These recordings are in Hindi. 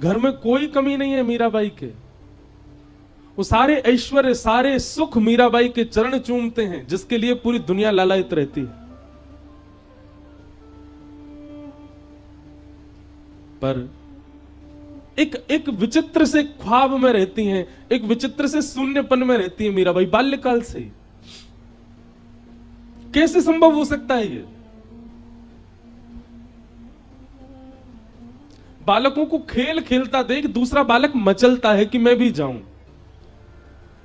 घर में कोई कमी नहीं है मीराबाई के। वो सारे ऐश्वर्य, सारे सुख मीराबाई के चरण चूमते हैं, जिसके लिए पूरी दुनिया लालायित रहती है। पर एक विचित्र से ख्वाब में रहती हैं, एक विचित्र से शून्यपन में रहती है मीराबाई बाल्यकाल से। कैसे संभव हो सकता है ये? बालकों को खेल खेलता देख दूसरा बालक मचलता है कि मैं भी जाऊं,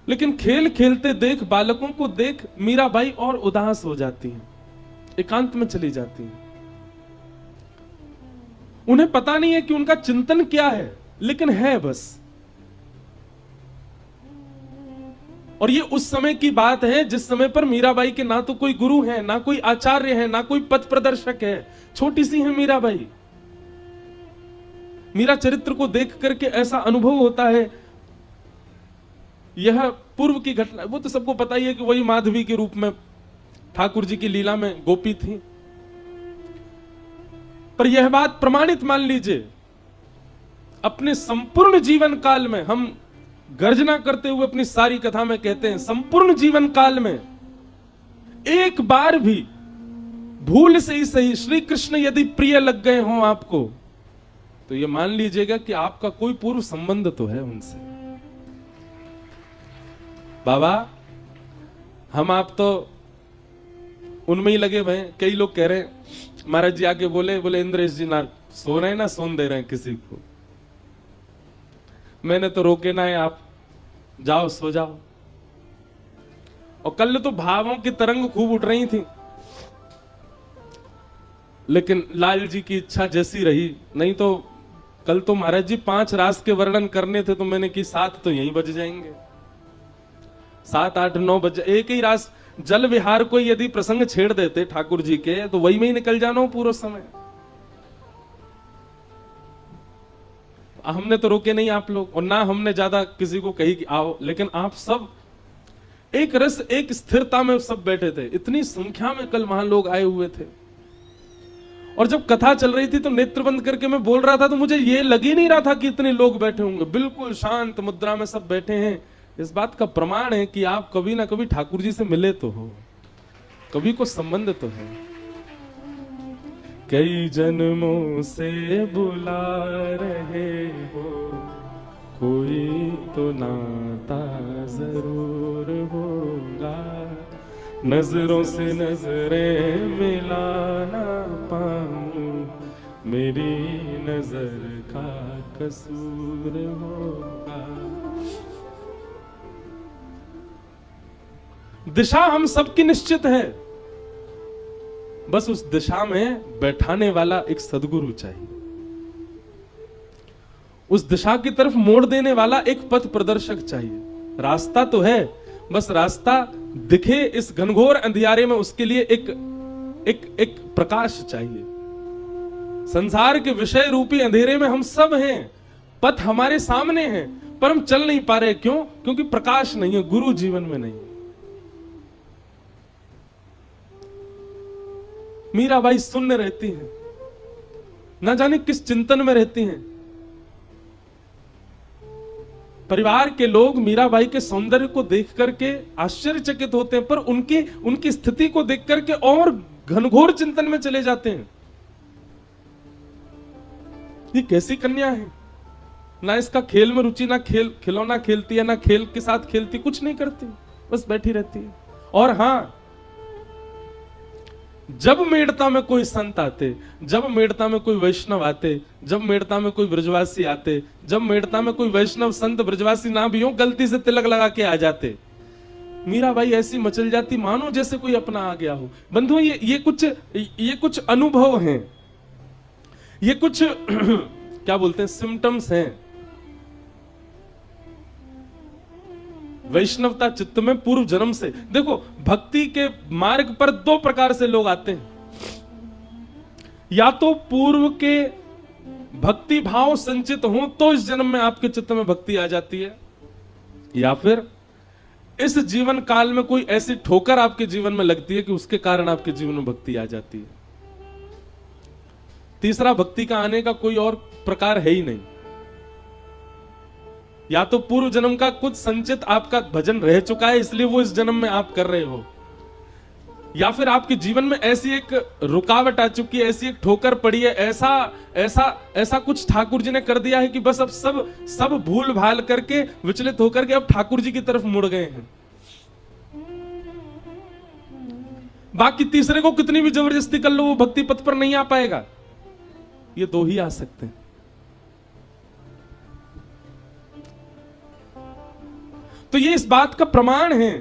लेकिन खेल खेलते देख, बालकों को देख मीराबाई और उदास हो जाती हैं, एकांत में चली जाती हैं। उन्हें पता नहीं है कि उनका चिंतन क्या है, लेकिन है बस। और ये उस समय की बात है जिस समय पर मीराबाई के ना तो कोई गुरु है, ना कोई आचार्य है, ना कोई पथ प्रदर्शक है। छोटी सी है मीराबाई। मीरा चरित्र को देख करके ऐसा अनुभव होता है, यह पूर्व की घटना। वो तो सबको पता ही है कि वही माधवी के रूप में ठाकुर जी की लीला में गोपी थी। पर यह बात प्रमाणित मान लीजिए, अपने संपूर्ण जीवन काल में, हम गर्जना करते हुए अपनी सारी कथा में कहते हैं, संपूर्ण जीवन काल में एक बार भी भूल से ही सही श्री कृष्ण यदि प्रिय लग गए हों आपको, तो यह मान लीजिएगा कि आपका कोई पूर्व संबंध तो है उनसे। बाबा, हम आप तो उनमें ही लगे हुए हैं। कई लोग कह रहे हैं, महाराज जी आके बोले इंद्रेश जी ना सो रहे हैं, ना सोन दे रहे हैं किसी को। मैंने तो रोके ना है, आप जाओ सो जाओ। और कल तो भावों की तरंग खूब उठ रही थी, लेकिन लाल जी की इच्छा जैसी रही। नहीं तो कल तो महाराज जी 5 रास के वर्णन करने थे, तो मैंने की 7 तो यहीं बज जाएंगे। 7, 8, 9 बज, एक ही रास जल विहार को यदि प्रसंग छेड़ देते ठाकुर जी के, तो वही में ही निकल जाना हो पूरा समय। हमने तो रोके नहीं आप लोग, और ना हमने ज्यादा किसी को कही कि आओ, लेकिन आप सब एक रस, एक स्थिरता में सब बैठे थे। इतनी संख्या में कल वहां लोग आए हुए थे। और जब कथा चल रही थी तो नेत्र बंद करके मैं बोल रहा था, तो मुझे ये लग ही नहीं रहा था कि इतने लोग बैठे होंगे। बिल्कुल शांत मुद्रा में सब बैठे हैं। इस बात का प्रमाण है कि आप कभी ना कभी ठाकुर जी से मिले तो हो, कभी को संबंध तो है। कई जन्मों से बुला रहे हो, कोई तो नाता जरूर होगा। नजरों से नजरें मिला ना पाऊं, मेरी नजर का कसूर होगा। दिशा हम सबकी निश्चित है, बस उस दिशा में बैठाने वाला एक सदगुरु चाहिए। उस दिशा की तरफ मोड़ देने वाला एक पथ प्रदर्शक चाहिए। रास्ता तो है, बस रास्ता दिखे इस घनघोर अंधियारे में, उसके लिए एक प्रकाश चाहिए। संसार के विषय रूपी अंधेरे में हम सब हैं, पथ हमारे सामने है, पर हम चल नहीं पा रहे। क्यों? क्योंकि प्रकाश नहीं है, गुरु जीवन में नहीं। मीराबाई शून्य रहती हैं, ना जाने किस चिंतन में रहती हैं। परिवार के लोग मीराबाई के सौंदर्य को देख करके आश्चर्यचकित होते हैं, पर उनकी स्थिति को देख करके और घनघोर चिंतन में चले जाते हैं। ये कैसी कन्या है, ना इसका खेल में रुचि, ना खिलौना खेलती है, ना खेल के साथ खेलती, कुछ नहीं करती, बस बैठी रहती है। और हां, जब मेड़ता में कोई संत आते, जब मेड़ता में कोई वैष्णव आते, जब मेड़ता में कोई ब्रजवासी आते, जब मेड़ता में कोई वैष्णव संत ब्रजवासी ना भी हो, गलती से तिलक लगा के आ जाते, मीराबाई ऐसी मचल जाती मानो जैसे कोई अपना आ गया हो। बंधुओं, ये कुछ अनुभव हैं, ये कुछ क्या बोलते हैं, सिम्टम्स हैं वैष्णवता चित्त में पूर्व जन्म से। देखो, भक्ति के मार्ग पर 2 प्रकार से लोग आते हैं। या तो पूर्व के भक्ति भाव संचित हो तो इस जन्म में आपके चित्त में भक्ति आ जाती है, या फिर इस जीवन काल में कोई ऐसी ठोकर आपके जीवन में लगती है कि उसके कारण आपके जीवन में भक्ति आ जाती है। तीसरा भक्ति का आने का कोई और प्रकार है ही नहीं। या तो पूर्व जन्म का कुछ संचित आपका भजन रह चुका है, इसलिए वो इस जन्म में आप कर रहे हो, या फिर आपके जीवन में ऐसी एक रुकावट आ चुकी है, ऐसी एक ठोकर पड़ी है, ऐसा ऐसा ऐसा कुछ ठाकुर जी ने कर दिया है कि बस अब सब भूल भाल करके, विचलित होकर के अब ठाकुर जी की तरफ मुड़ गए हैं। बाकी तीसरे को कितनी भी जबरदस्ती कर लो, वो भक्ति पथ पर नहीं आ पाएगा। ये दो ही आ सकते हैं। तो ये इस बात का प्रमाण है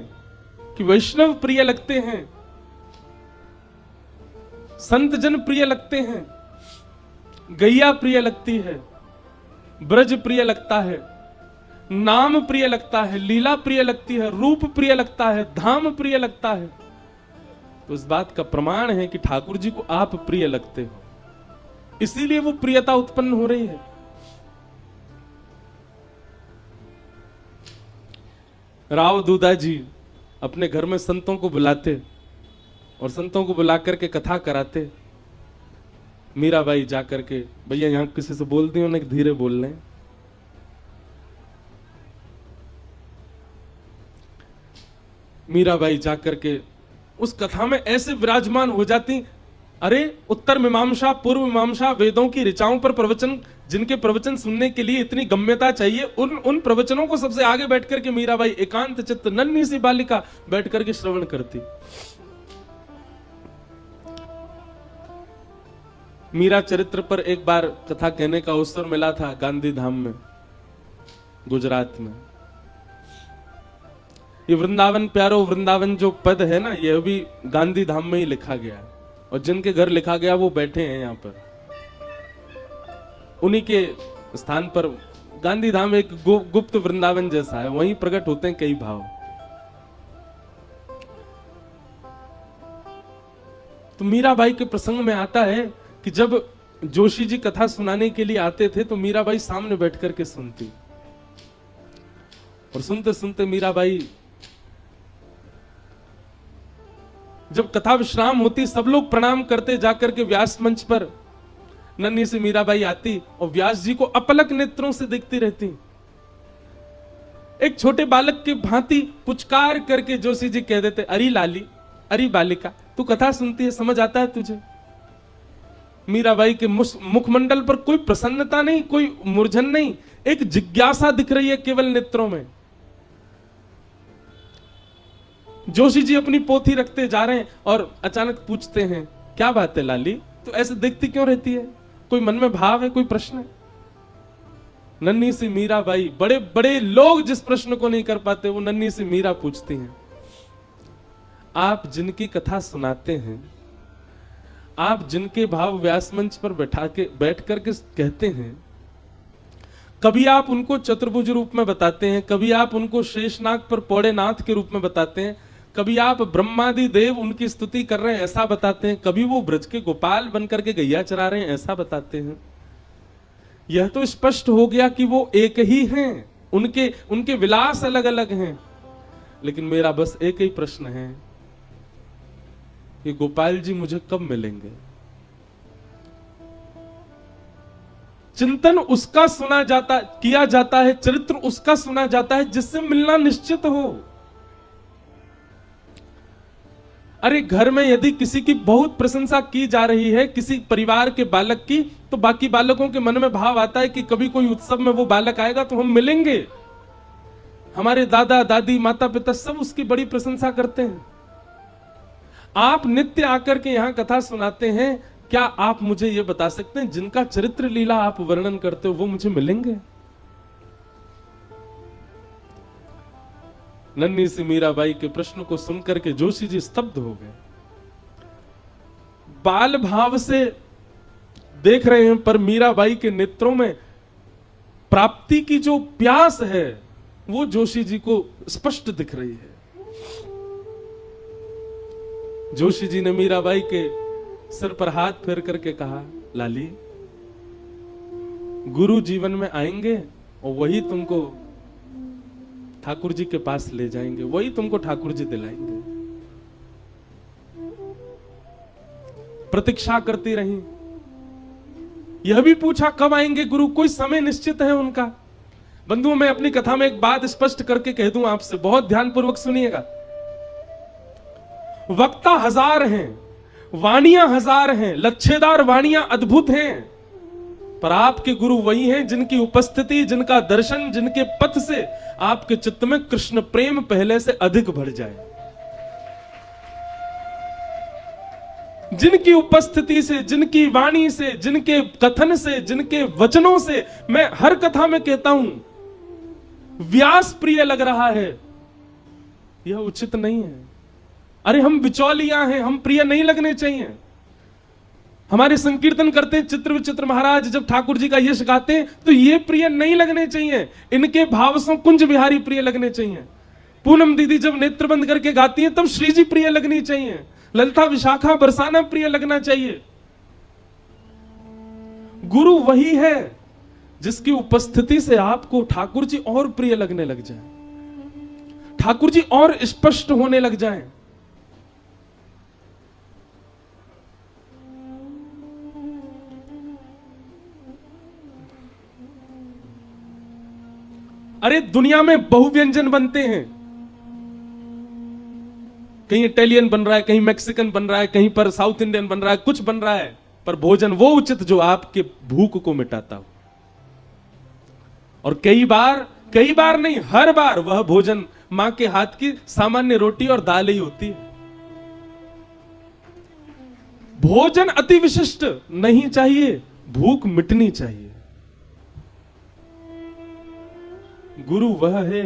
कि वैष्णव प्रिय लगते हैं, संत जन प्रिय लगते हैं, गैया प्रिय लगती है, ब्रज प्रिय लगता है, नाम प्रिय लगता है, लीला प्रिय लगती है, रूप प्रिय लगता है, धाम प्रिय लगता है। तो इस बात का प्रमाण है कि ठाकुर जी को आप प्रिय लगते हो, इसीलिए वो प्रियता उत्पन्न हो रही है। राव दूधा जी अपने घर में संतों को बुलाते और संतों को बुला करके कथा कराते। मीराबाई जाकर के, भैया यहां किसी से बोल दी, उन्हें धीरे बोल लें। मीराबाई जाकर के उस कथा में ऐसे विराजमान हो जाती, अरे उत्तर मीमांसा पूर्व मीमांसा वेदों की ऋचाओं पर प्रवचन, जिनके प्रवचन सुनने के लिए इतनी गम्यता चाहिए, उन प्रवचनों को सबसे आगे बैठ करके मीराबाई एकांत चित्त नन्ही सी बालिका बैठ करके श्रवण करती। मीरा चरित्र पर एक बार कथा कहने का अवसर मिला था गांधी धाम में, गुजरात में। ये वृंदावन प्यारो वृंदावन जो पद है ना, ये भी गांधी धाम में ही लिखा गया है, और जिनके घर लिखा गया वो बैठे हैं यहाँ पर। उन्हीं के स्थान पर गांधी धाम एक गुप्त वृंदावन जैसा है, वहीं प्रकट होते हैं कई भाव। तो मीराबाई के प्रसंग में आता है कि जब जोशी जी कथा सुनाने के लिए आते थे तो मीराबाई सामने बैठ करके सुनती, और सुनते सुनते मीराबाई, जब कथा विश्राम होती सब लोग प्रणाम करते, जाकर के व्यास मंच पर नन्ही से मीराबाई आती और व्यास जी को अपलक नेत्रों से देखती रहती। एक छोटे बालक के भांति पुचकार करके जोशी जी कह देते, अरे लाली, अरे बालिका, तू कथा सुनती है, समझ आता है तुझे? मीराबाई के मुखमंडल पर कोई प्रसन्नता नहीं, कोई मूर्छन नहीं, एक जिज्ञासा दिख रही है केवल नेत्रों में। जोशी जी अपनी पोथी रखते जा रहे हैं और अचानक पूछते हैं, क्या बात है लाली, तो ऐसे देखती क्यों रहती है? कोई मन में भाव है, कोई प्रश्न है? नन्ही सी मीराबाई, बड़े बड़े लोग जिस प्रश्न को नहीं कर पाते वो नन्ही सी मीरा पूछती हैं। आप जिनकी कथा सुनाते हैं, आप जिनके भाव व्यास मंच पर बैठ करके कहते हैं, कभी आप उनको चतुर्भुज रूप में बताते हैं, कभी आप उनको शेषनाग पर पौड़े नाथ के रूप में बताते हैं, कभी आप ब्रह्मादि देव उनकी स्तुति कर रहे हैं ऐसा बताते हैं, कभी वो ब्रज के गोपाल बनकर के गैया चरा रहे हैं ऐसा बताते हैं। यह तो स्पष्ट हो गया कि वो एक ही हैं, उनके विलास अलग अलग हैं। लेकिन मेरा बस एक ही प्रश्न है, ये गोपाल जी मुझे कब मिलेंगे? चिंतन उसका किया जाता है, चरित्र उसका सुना जाता है जिससे मिलना निश्चित हो। अरे घर में यदि किसी की बहुत प्रशंसा की जा रही है, किसी परिवार के बालक की, तो बाकी बालकों के मन में भाव आता है कि कभी कोई उत्सव में वो बालक आएगा तो हम मिलेंगे। हमारे दादा दादी माता पिता सब उसकी बड़ी प्रशंसा करते हैं। आप नित्य आकर के यहां कथा सुनाते हैं, क्या आप मुझे यह बता सकते हैं जिनका चरित्र लीला आप वर्णन करते हो वो मुझे मिलेंगे? नन्ही सी मीराबाई के प्रश्न को सुनकर के जोशी जी स्तब्ध हो गए। बाल भाव से देख रहे हैं, पर मीराबाई के नेत्रों में प्राप्ति की जो प्यास है वो जोशी जी को स्पष्ट दिख रही है। जोशी जी ने मीराबाई के सिर पर हाथ फेर करके कहा, लाली, गुरु जीवन में आएंगे और वही तुमको ठाकुर जी के पास ले जाएंगे, वही तुमको ठाकुर जी दिलाएंगे। प्रतीक्षा करती रही, यह भी पूछा कब आएंगे गुरु, कोई समय निश्चित है उनका? बंधुओं, मैं अपनी कथा में एक बात स्पष्ट करके कह दूं आपसे, बहुत ध्यानपूर्वक सुनिएगा। वक्ता हजार हैं, वाणियां हजार हैं, लच्छेदार वाणियां अद्भुत हैं, पर आपके गुरु वही हैं जिनकी उपस्थिति, जिनका दर्शन, जिनके पथ से आपके चित्त में कृष्ण प्रेम पहले से अधिक बढ़ जाए। जिनकी उपस्थिति से, जिनकी वाणी से, जिनके कथन से, जिनके वचनों से, मैं हर कथा में कहता हूं, व्यास प्रिय लग रहा है, यह उचित नहीं है। अरे हम बिचौलिया हैं, हम प्रिय नहीं लगने चाहिए। हमारे संकीर्तन करते चित्र विचित्र महाराज जब ठाकुर जी का यश गाते हैं तो ये प्रिय नहीं लगने चाहिए, इनके भावसों कुंज बिहारी प्रिय लगने चाहिए। पूनम दीदी जब नेत्र बंद करके गाती हैं तब श्री जी प्रिय लगनी चाहिए, ललिता विशाखा बरसाना प्रिय लगना चाहिए। गुरु वही है जिसकी उपस्थिति से आपको ठाकुर जी और प्रिय लगने लग जाए, ठाकुर जी और स्पष्ट होने लग जाएं। अरे दुनिया में बहुव्यंजन बनते हैं, कहीं इटालियन बन रहा है, कहीं मैक्सिकन बन रहा है, कहीं पर साउथ इंडियन बन रहा है, कुछ बन रहा है, पर भोजन वो उचित जो आपके भूख को मिटाता हो। और कई बार नहीं, हर बार वह भोजन मां के हाथ की सामान्य रोटी और दाल ही होती है। भोजन अति विशिष्ट नहीं चाहिए, भूख मिटनी चाहिए। गुरु वह है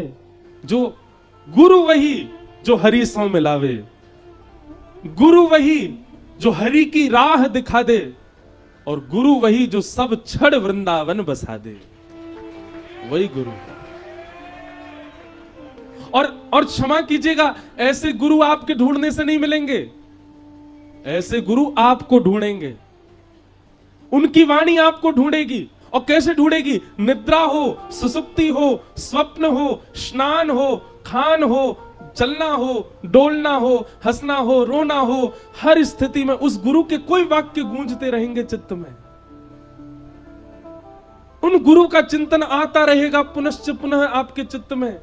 गुरु वही जो हरि सौ मिलावे, गुरु वही जो हरि की राह दिखा दे, और गुरु वही जो सब छड़ वृंदावन बसा दे, वही गुरु है। और क्षमा कीजिएगा, ऐसे गुरु आपके ढूंढने से नहीं मिलेंगे, ऐसे गुरु आपको ढूंढेंगे, उनकी वाणी आपको ढूंढेगी। और कैसे ढूंढेगी? निद्रा हो, सुसुप्ति हो, स्वप्न हो, स्नान हो, खान हो, चलना हो, डोलना हो, हंसना हो, रोना हो, हर स्थिति में उस गुरु के कोई वाक्य गूंजते रहेंगे चित्त में। उन गुरु का चिंतन आता रहेगा पुनश्च पुनः आपके चित्त में।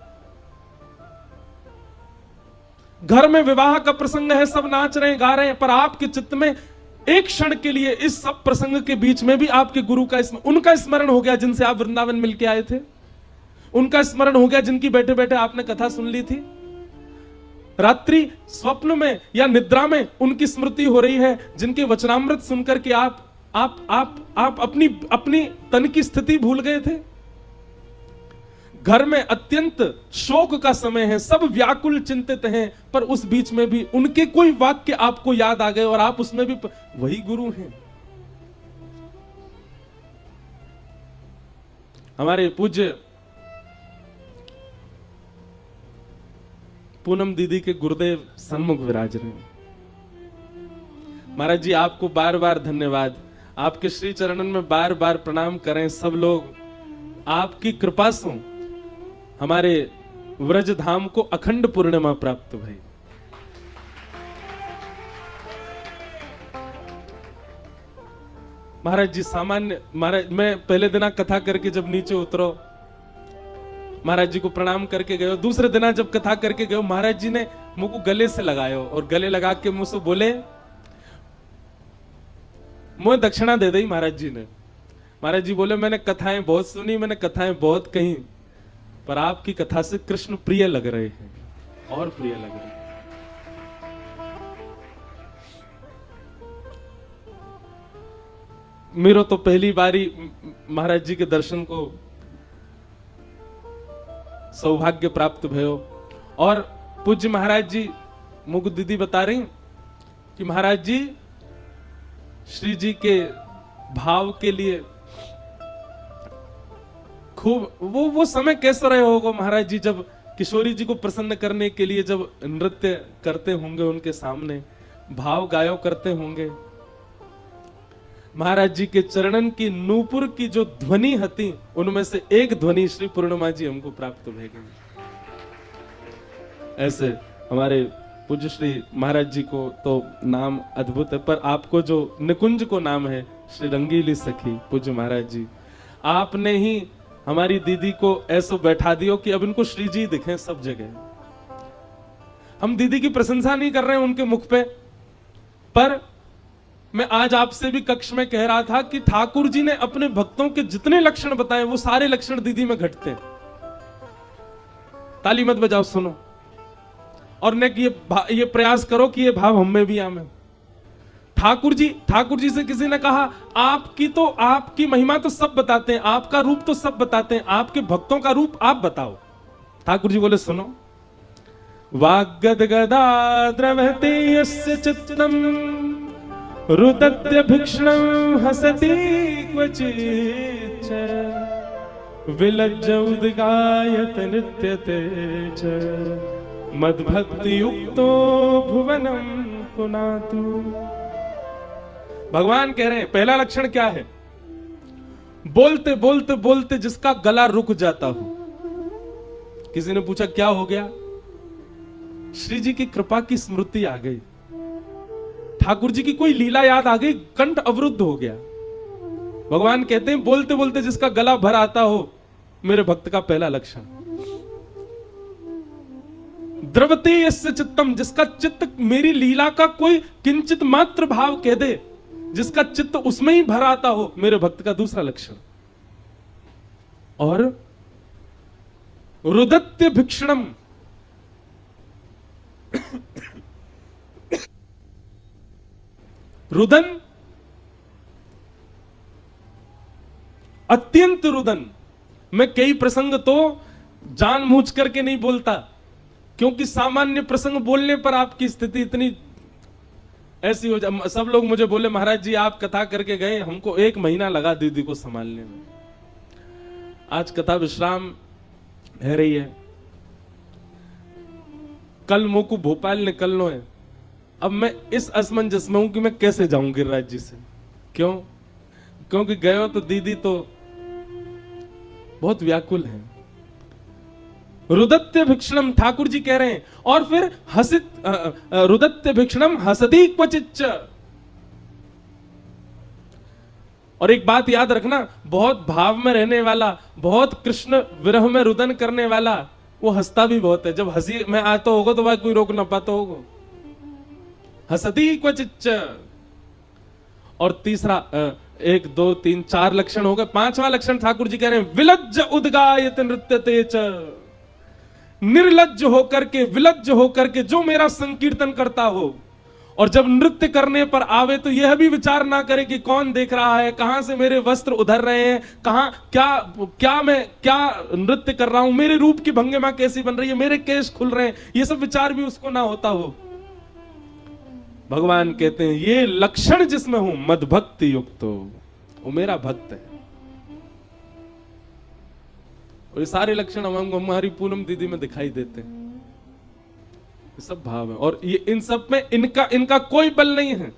घर में विवाह का प्रसंग है, सब नाच रहे हैं, गा रहे हैं, पर आपके चित्त में एक क्षण के लिए इस सब प्रसंग के बीच में भी आपके गुरु का उनका स्मरण हो गया, जिनसे आप वृंदावन मिलके आए थे। उनका स्मरण हो गया जिनकी बैठे बैठे आपने कथा सुन ली थी। रात्रि स्वप्न में या निद्रा में उनकी स्मृति हो रही है, जिनके वचनामृत सुनकर के आप अपनी तन की स्थिति भूल गए थे। घर में अत्यंत शोक का समय है, सब व्याकुल चिंतित हैं, पर उस बीच में भी उनके कोई वाक्य आपको याद आ गए और आप उसमें भी वही गुरु हैं। हमारे पूज्य पूनम दीदी के गुरुदेव सन्मुख विराज रहे। महाराज जी आपको बार बार धन्यवाद, आपके श्री चरणन में बार बार प्रणाम करें सब लोग। आपकी कृपा से हमारे व्रज धाम को अखंड पूर्णिमा प्राप्त भई। महाराज जी सामान्य, महाराज मैं पहले दिना कथा करके जब नीचे उतरो, महाराज जी को प्रणाम करके गए। दूसरे दिना जब कथा करके गए, महाराज जी ने मुंह को गले से लगायो और गले लगा के मुझसे बोले, मुझे दक्षिणा दे दी महाराज जी ने। महाराज जी बोले, मैंने कथाएं बहुत सुनी, मैंने कथाएं बहुत कही, पर आपकी कथा से कृष्ण प्रिय लग रहे हैं और प्रिय लग रहे हैं। मेरो तो पहली बारी महाराज जी के दर्शन को सौभाग्य प्राप्त भयो। और पूज्य महाराज जी, मुगु दीदी बता रही कि महाराज जी श्री जी के भाव के लिए खूब वो समय कैसा रहे होगा महाराज जी, जब किशोरी जी को प्रसन्न करने के लिए जब नृत्य करते होंगे, उनके सामने भाव गायो करते होंगे। महाराज जी के चरणन की नूपुर की जो ध्वनि हती, उनमें से एक ध्वनि श्री पूर्णिमा जी हमको प्राप्त भई गई। ऐसे हमारे पूज्य श्री महाराज जी को तो नाम अद्भुत है, पर आपको जो निकुंज को नाम है श्री रंगीली सखी पूज्य महाराज जी, आपने ही हमारी दीदी को ऐसो बैठा दियो कि अब इनको श्री जी दिखे सब जगह। हम दीदी की प्रशंसा नहीं कर रहे हैं उनके मुख पे, पर मैं आज आपसे भी कक्ष में कह रहा था कि ठाकुर जी ने अपने भक्तों के जितने लक्षण बताए वो सारे लक्षण दीदी में घटते हैं। ताली मत बजाओ, सुनो, और ने ये प्रयास करो कि ये भाव हम में भी आवे। ठाकुर जी से किसी ने कहा, आपकी महिमा तो सब बताते हैं, आपका रूप तो सब बताते हैं, आपके भक्तों का रूप आप बताओ। ठाकुर जी बोले, सुनो, वाग्गदगदा द्रवते यस्य चित्तम रुदत्य भिक्षणं हसति क्वचिच्च विलज्ज उद्गायत नृत्यते च मद्भक्ति युक्तो भुवनम पुनातु। भगवान कह रहे हैं पहला लक्षण क्या है? बोलते बोलते बोलते जिसका गला रुक जाता हो। किसी ने पूछा क्या हो गया? श्री जी की कृपा की स्मृति आ गई, ठाकुर जी की कोई लीला याद आ गई, कंठ अवरुद्ध हो गया। भगवान कहते हैं बोलते बोलते जिसका गला भर आता हो, मेरे भक्त का पहला लक्षण। द्रवते यस्य चित्तम, जिसका चित्त मेरी लीला का कोई किंचित मात्र भाव कह दे, जिसका चित्त उसमें ही भर आता हो, मेरे भक्त का दूसरा लक्षण। और रुदत्य भिक्षणम, रुदन, अत्यंत रुदन। मैं कई प्रसंग तो जानबूझ करके नहीं बोलता, क्योंकि सामान्य प्रसंग बोलने पर आपकी स्थिति इतनी ऐसी हो जाए। सब लोग मुझे बोले, महाराज जी आप कथा करके गए, हमको 1 महीना लगा दीदी को संभालने में। आज कथा विश्राम है रही है, कल मोकू भोपाल निकलना है। अब मैं इस असमंजस में हूं कि मैं कैसे जाऊं गिरिराज जी से। क्यों? क्योंकि गए हो तो दीदी तो बहुत व्याकुल है। रुदत्य भिक्षणम, ठाकुर जी कह रहे हैं। और फिर हसित रुदत्य भिक्षणम हसती क्वचिच्च। और एक बात याद रखना, बहुत भाव में रहने वाला, बहुत कृष्ण विरह में रुदन करने वाला, वो हंसता भी बहुत है। जब हंसी में आता होगा तो भाई कोई रोक ना पाता होगा। हसती क्वचिच्च। और तीसरा 1 2 3 4 लक्षण हो गए। 5वां लक्षण ठाकुर जी कह रहे हैं विलज्ज उद्गायत नृत्यते च। निर्लज्ज होकर के, विलज्ज होकर के जो मेरा संकीर्तन करता हो, और जब नृत्य करने पर आवे तो यह भी विचार ना करे कि कौन देख रहा है, कहां से मेरे वस्त्र उधर रहे हैं, कहां क्या मैं क्या नृत्य कर रहा हूं, मेरे रूप की भंगिमा कैसी बन रही है, मेरे केश खुल रहे हैं, ये सब विचार भी उसको ना होता हो। भगवान कहते हैं ये लक्षण जिसमें हूं मद्भक्ति युक्त हो, वो मेरा भक्त है। और ये सारे लक्षण हमारी पूनम दीदी में दिखाई देते हैं। ये सब भाव है, और ये इन सब में इनका कोई बल नहीं है,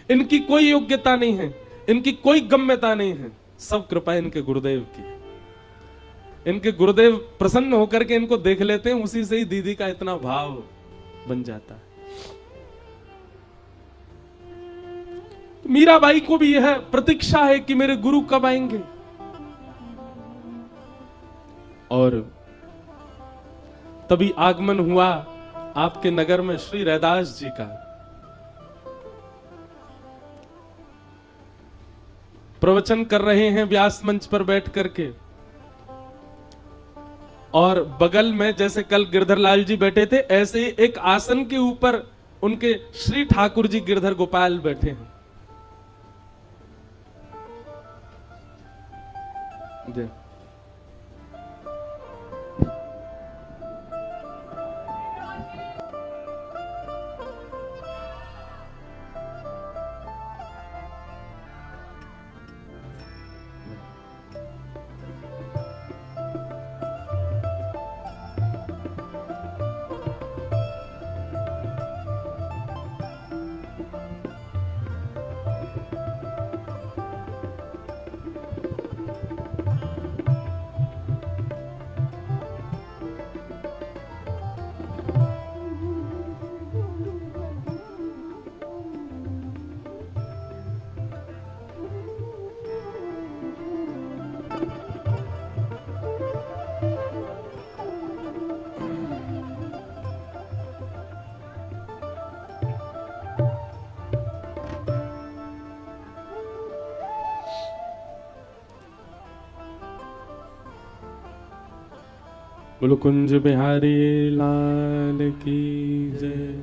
इनकी कोई योग्यता नहीं है, इनकी कोई गम्यता नहीं है। सब कृपा इनके गुरुदेव की। इनके गुरुदेव प्रसन्न होकर के इनको देख लेते हैं, उसी से ही दीदी का इतना भाव बन जाता है। मीराबाई को भी यह प्रतीक्षा है कि मेरे गुरु कब आएंगे। और तभी आगमन हुआ आपके नगर में श्री रैदास जी का। प्रवचन कर रहे हैं व्यास मंच पर बैठ करके, और बगल में जैसे कल गिरधर लाल जी बैठे थे, ऐसे ही एक आसन के ऊपर उनके श्री ठाकुर जी गिरधर गोपाल बैठे हैं। बोलो कुंज बिहारी लाल की जय।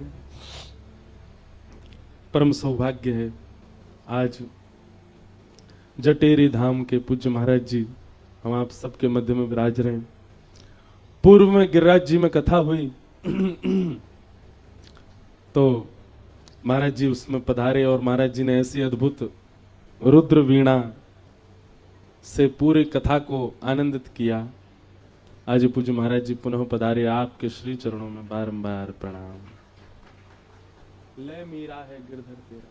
परम सौभाग्य है आज जटेरी धाम के पूज्य महाराज जी हम आप सबके मध्य में विराज रहे हैं। पूर्व में गिरिराज जी में कथा हुई तो महाराज जी उसमें पधारे और महाराज जी ने ऐसी अद्भुत रुद्र वीणा से पूरी कथा को आनंदित किया। आज पूज्य महाराज जी पुनः पधारे, आपके श्री चरणों में बारंबार प्रणाम। ले मीरा है गिरधर तेरा।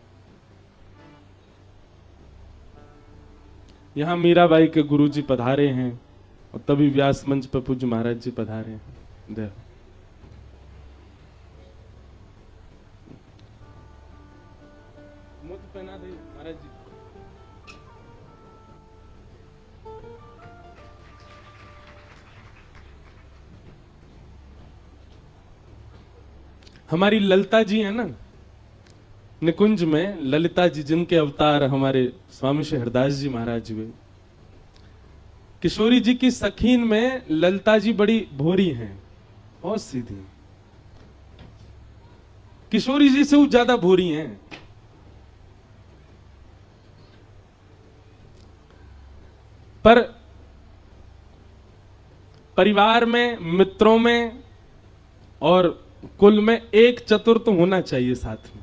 यहां मीराबाई के गुरुजी पधारे हैं और तभी व्यास मंच पर पूज्य महाराज जी पधारे हैं। देखो मुझ पहना दे महाराज जी। हमारी ललिता जी है ना निकुंज में, ललिता जी जिनके अवतार हमारे स्वामी श्री हरदास जी महाराज हुए। किशोरी जी की सखीन में ललिता जी बड़ी भोरी हैं, बहुत सीधी। किशोरी जी से वो ज्यादा भोरी हैं। पर परिवार में, मित्रों में और कुल में एक चतुर तो होना चाहिए साथ में,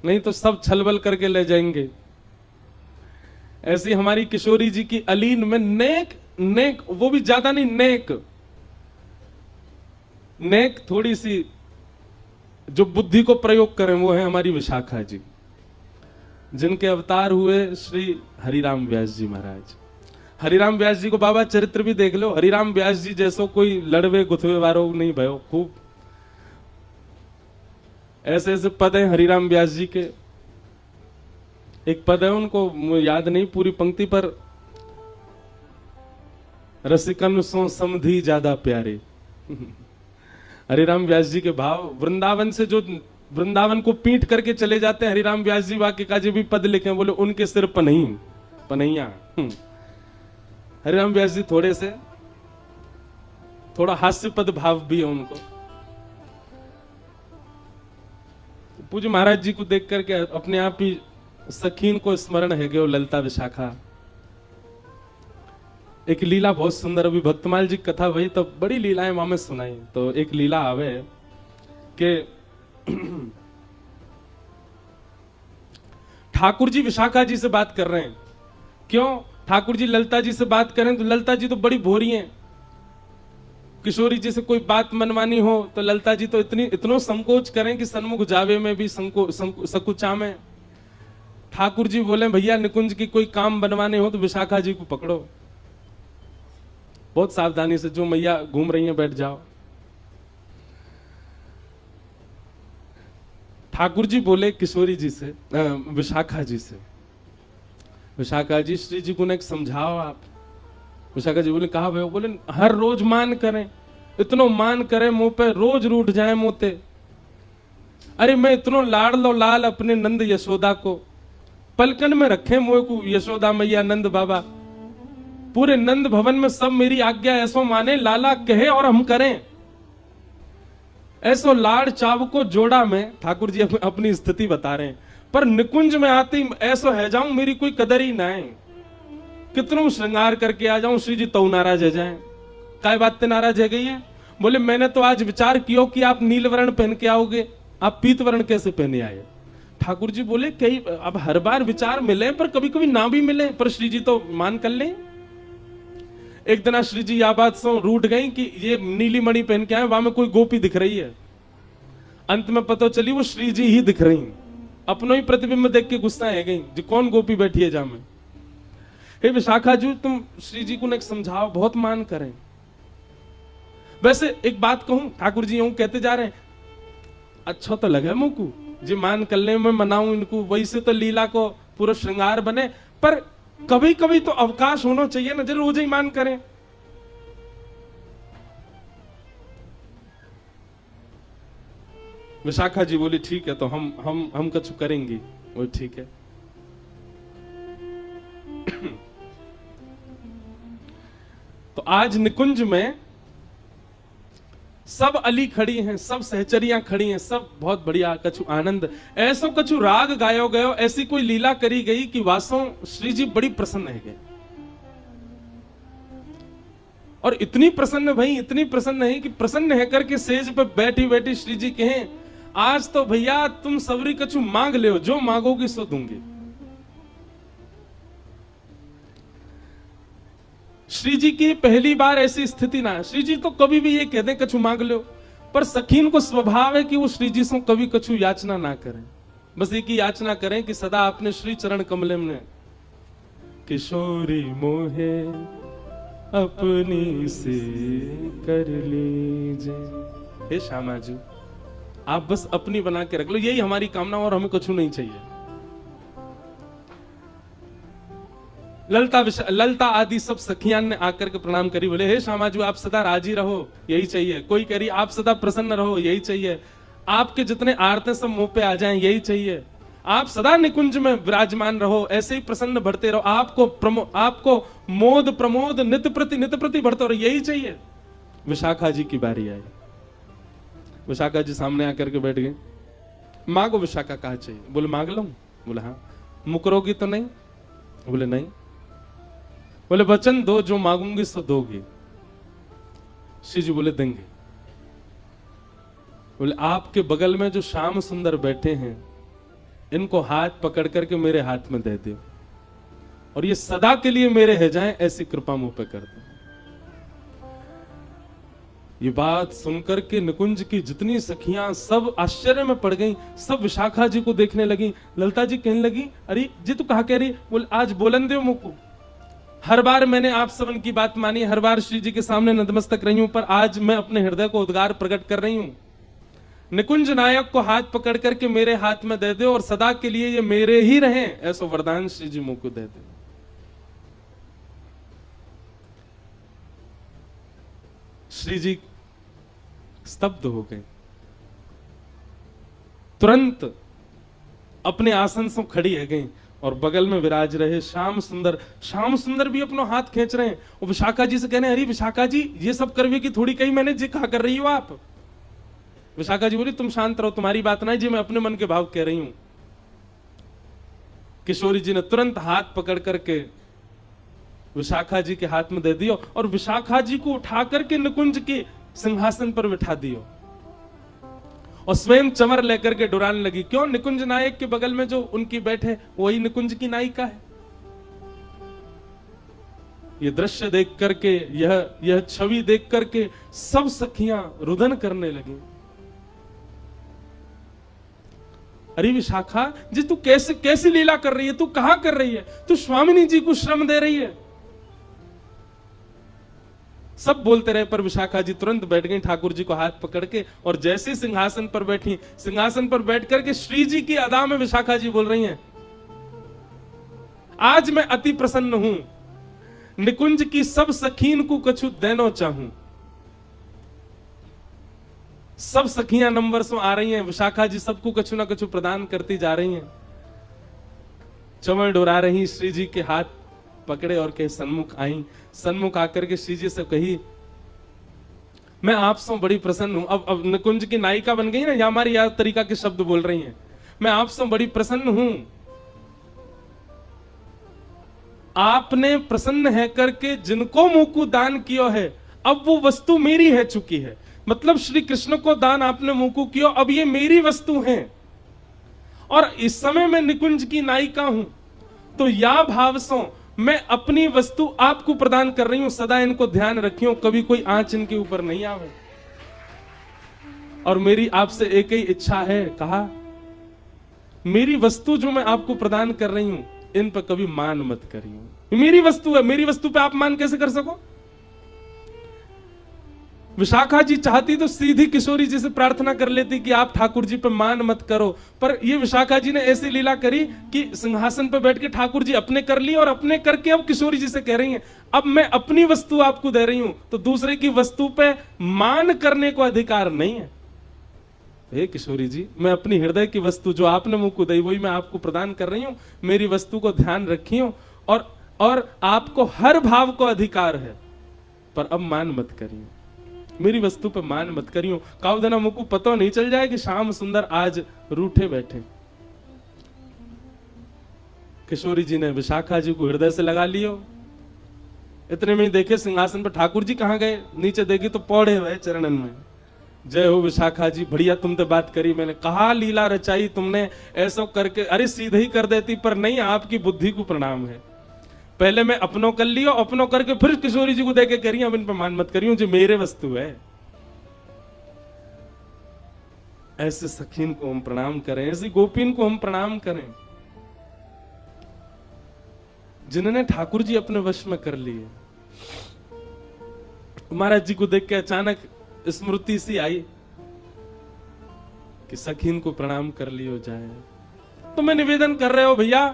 नहीं तो सब छलबल करके ले जाएंगे। ऐसी हमारी किशोरी जी की अलीन में नेक नेक, वो भी ज्यादा नहीं, नेक नेक थोड़ी सी जो बुद्धि को प्रयोग करें वो है हमारी विशाखा जी, जिनके अवतार हुए श्री हरिराम व्यास जी महाराज। हरिराम व्यास जी को बाबा चरित्र भी देख लो। हरिराम व्यास जी जैसो कोई लड़वे गुथवे वारो नहीं भयो। खूब ऐसे ऐसे पद हैं हरिराम व्यास जी के। एक पद है उनको याद नहीं पूरी पंक्ति पर, रसिकन सो समधी ज्यादा प्यारे। हरिराम व्यास जी के भाव वृंदावन से जो वृंदावन को पीट करके चले जाते हैं हरिराम व्यास जी, वाक्य का जी भी पद लिखे, बोले उनके सिर पनही पनैया। हरिराम व्यास जी थोड़ा हास्य पद भाव भी है उनको। पूज्य महाराज जी को देख करके अपने आप ही सखीन को स्मरण है गयो, ललिता विशाखा। एक लीला बहुत सुंदर, अभी भक्तमाल जी कथा हुई तो बड़ी लीलाएं वहां में सुनाई। तो एक लीला आवे कि ठाकुर जी विशाखा जी से बात कर रहे हैं। क्यों ठाकुर जी ललिता जी से बात करें तो ललिता जी तो बड़ी भोरी हैं। किशोरी जी से कोई बात मनवानी हो तो ललिता जी तो इतनो संकोच करें कि सन्मुख जावे में भी सकुचा में। ठाकुर जी बोले भैया निकुंज की कोई काम बनवाने हो तो विशाखा जी को पकड़ो, बहुत सावधानी से, जो मैया घूम रही हैं बैठ जाओ। ठाकुर जी बोले किशोरी जी से, विशाखा जी से, विशाखा जी श्री जी को एक समझाओ आप। विशाखा जी बोले कहा भाई? बोले हर रोज मान करें, इतनो मान करें मुंह पे रोज रूठ जाए मोते। अरे मैं इतनो लाड़ लो लाल अपने नंद यशोदा को, पलकन में रखे मुंह को यशोदा मैया नंद बाबा, पूरे नंद भवन में सब मेरी आज्ञा ऐसो माने, लाला कहे और हम करें। ऐसो लाड़ चाव को जोड़ा में, ठाकुर जी अपनी स्थिति बता रहे हैं। पर निकुंज में आती ऐसो है जाऊं मेरी कोई कदर ही ना है, कितनों श्रृंगार करके आ जाऊं श्री जी तो नाराज है जाए। काय बात ते नाराज है गई है? बोले मैंने तो आज विचार किया कि आप नील वर्ण पहन के आओगे, आप पीत वर्ण कैसे पहने आए? ठाकुर जी बोले कई अब हर बार विचार मिले पर कभी कभी ना भी मिले, पर श्री जी तो मान कर ले। एक दिन श्री जी यह बात सो रूठ गई कि ये नीली मणि पहन के आए, वहां में कोई गोपी दिख रही है। अंत में पता चली वो श्री जी ही दिख रही, अपनों ही प्रतिबिंब देख के गुस्सा है गई जी कौन गोपी बैठी है जा में। हे विशाखा जी तुम श्री जी को समझाओ, बहुत मान करें। वैसे एक बात कहूं, ठाकुर जी यूं कहते जा रहे हैं, अच्छा तो लगे मुझको जी मान कर ले, मैं मनाऊं इनको, वैसे तो लीला को पूरा श्रृंगार बने, पर कभी कभी तो अवकाश होना चाहिए ना, जरूर रोज ही मान करें। विशाखा जी बोली ठीक है, तो हम कछु करेंगे। वो ठीक है। तो आज निकुंज में सब अली खड़ी हैं, सब सहचरियां खड़ी हैं, सब बहुत बढ़िया कछु आनंद, ऐसो कछु राग गायो गयो, ऐसी कोई लीला करी गई कि वासों श्री जी बड़ी प्रसन्न है गए। और इतनी प्रसन्न भाई, इतनी प्रसन्न है कि प्रसन्न है करके सेज पे बैठी बैठी श्री जी कहें, आज तो भैया तुम सबरी कछु मांग ले, जो मांगोगी सो दूंगी। श्री जी की पहली बार ऐसी स्थिति ना है। श्री जी तो कभी भी ये कह दें कछु मांग लो, पर सखीन को स्वभाव है कि वो श्री जी से कभी कछु याचना ना करें, बस एक ही याचना करें कि सदा अपने श्री चरण कमले में किशोरी मोहे अपनी से कर लीजिए। हे श्यामा जी, आप बस अपनी बना के रख लो, यही हमारी कामना, और हमें कुछ नहीं चाहिए। ललता आदि सब सखियान ने आकर के प्रणाम करी, बोले हे श्यामा जी आप सदा राजी रहो, यही चाहिए। कोई कह रही आप सदा प्रसन्न रहो, यही चाहिए। आपके जितने आरते सब मुंह पे आ जाएं, यही चाहिए। आप सदा निकुंज में विराजमान रहो, ऐसे ही प्रसन्न बढ़ते रहो, आपको मोद प्रमोद नित प्रति बढ़ते रहो, यही चाहिए। विशाखा जी की बारी आई। विशाखा जी सामने आकर के बैठ गए। मांगो विशाखा, कहा चाहिए? बोले मांग लो। बोले हाँ। मुकरोगी तो नहीं? बोले नहीं। बोले वचन दो, जो मांगूंगी सो दोगी। श्री जी बोले देंगे। बोले आपके बगल में जो श्याम सुंदर बैठे हैं, इनको हाथ पकड़ करके मेरे हाथ में दे दो, और ये सदा के लिए मेरे है जाएं, ऐसी कृपा मुंह पे कर दो। ये बात सुनकर के निकुंज की जितनी सखियां सब आश्चर्य में पड़ गईं, सब विशाखा जी को देखने लगी। ललिता जी कहने लगी, अरे जी तू कहा कह रही? बोल आज बोलन दो मुंह को। हर बार मैंने आप सबन की बात मानी, हर बार श्री जी के सामने नतमस्तक रही हूं, पर आज मैं अपने हृदय को उद्गार प्रकट कर रही हूं। निकुंज नायक को हाथ पकड़ करके मेरे हाथ में दे दो, और सदा के लिए ये मेरे ही रहें, ऐसा वरदान श्री जी मुंह को दे दो। श्री जी स्तब्ध हो गए। तुरंत अपने आसन से खड़ी है गई, और बगल में विराज रहे श्याम सुंदर भी अपना हाथ खींच रहे हैं। और विशाखा जी से कहने, अरे विशाखा जी ये सब करवे की थोड़ी कही मैंने, जी कहा कर रही हो आप? विशाखा जी बोली, तुम शांत रहो, तुम्हारी बात नहीं जी, मैं अपने मन के भाव कह रही हूं। किशोरी जी ने तुरंत हाथ पकड़ करके विशाखा जी के हाथ में दे दियो, और विशाखा जी को उठा करके निकुंज के सिंहासन पर बिठा दियो, और स्वयं चमर लेकर के डुराने लगी। क्यों? निकुंज नायक के बगल में जो उनकी बैठे वही निकुंज की नायिका है। ये दृश्य देख करके, यह छवि देख करके सब सखियां रुदन करने लगी। अरे विशाखा जी तू कैसी लीला कर रही है? तू कहां कर रही है? तू स्वामिनी जी को श्रम दे रही है। सब बोलते रहे, पर विशाखा जी तुरंत बैठ गई ठाकुर जी को हाथ पकड़ के, और जैसे सिंहासन पर बैठी, सिंहासन पर बैठ करके श्री जी की अदा में विशाखा जी बोल रही हैं, आज मैं अति प्रसन्न हूं, निकुंज की सब सखीन को कछु देनो चाहूं। सब सखियां नंबर से आ रही हैं, विशाखा जी सबको कछु ना कछु प्रदान करती जा रही हैं। चमर डोरा रही, श्री जी के हाथ पकड़े और के सन्मुख आई। सन्मुख आकर के श्री जी से कही, मैं आपसे बड़ी प्रसन्न हूं। अब निकुंज की नायिका बन गई ना, या हमारी याद तरीका के शब्द बोल रही हैं। मैं आपसे बड़ी प्रसन्न हूं, आपने प्रसन्न है करके जिनको मुंह को दान किया है, अब वो वस्तु मेरी है चुकी है। मतलब श्री कृष्ण को दान आपने मुंह को किया, अब ये मेरी वस्तु है, और इस समय मैं निकुंज की नायिका हूं, तो या भाव से मैं अपनी वस्तु आपको प्रदान कर रही हूं। सदा इनको ध्यान रखियो, कभी कोई आंच इनके ऊपर नहीं आवे। और मेरी आपसे एक ही इच्छा है, कहा मेरी वस्तु जो मैं आपको प्रदान कर रही हूं, इन पर कभी मान मत करियो। मेरी वस्तु है, मेरी वस्तु पे आप मान कैसे कर सको? विशाखा जी चाहती तो सीधी किशोरी जी से प्रार्थना कर लेती कि आप ठाकुर जी पे मान मत करो, पर ये विशाखा जी ने ऐसी लीला करी कि सिंहासन पे बैठ के ठाकुर जी अपने कर ली, और अपने करके अब किशोरी जी से कह रही हैं, अब मैं अपनी वस्तु आपको दे रही हूं, तो दूसरे की वस्तु पे मान करने को अधिकार नहीं है। हे किशोरी जी, मैं अपनी हृदय की वस्तु जो आपने मुंह को दी, वही मैं आपको प्रदान कर रही हूं। मेरी वस्तु को ध्यान रखियो, और आपको हर भाव को अधिकार है, पर अब मान मत करिए। मेरी वस्तु पे मान मत करियो। कावदना मुझको पता नहीं चल जाए कि श्याम सुंदर आज रूठे बैठे। किशोरी जी ने विशाखा जी को हृदय से लगा लियो। इतने में ही देखे सिंहासन पर ठाकुर जी कहाँ गए, नीचे देखी तो पौड़े हुए चरणन में। जय हो विशाखा जी, बढ़िया तुमसे बात करी। मैंने कहा लीला रचाई तुमने, ऐसा करके अरे सीधे ही कर देती, पर नहीं, आपकी बुद्धि को प्रणाम है। पहले मैं अपनों कर लियो, अपनों करके फिर किशोरी जी को देके कह रही अब इन पर मान मत करियो, जो मेरे वस्तु है। ऐसे सखीन को हम प्रणाम करें, ऐसी गोपीन को हम प्रणाम करें, जिन्होंने ठाकुर जी अपने वश में कर लिए। महाराज जी को देख के अचानक स्मृति सी आई कि सखीन को प्रणाम कर लियो जाए। तो मैं निवेदन कर रहे हो भैया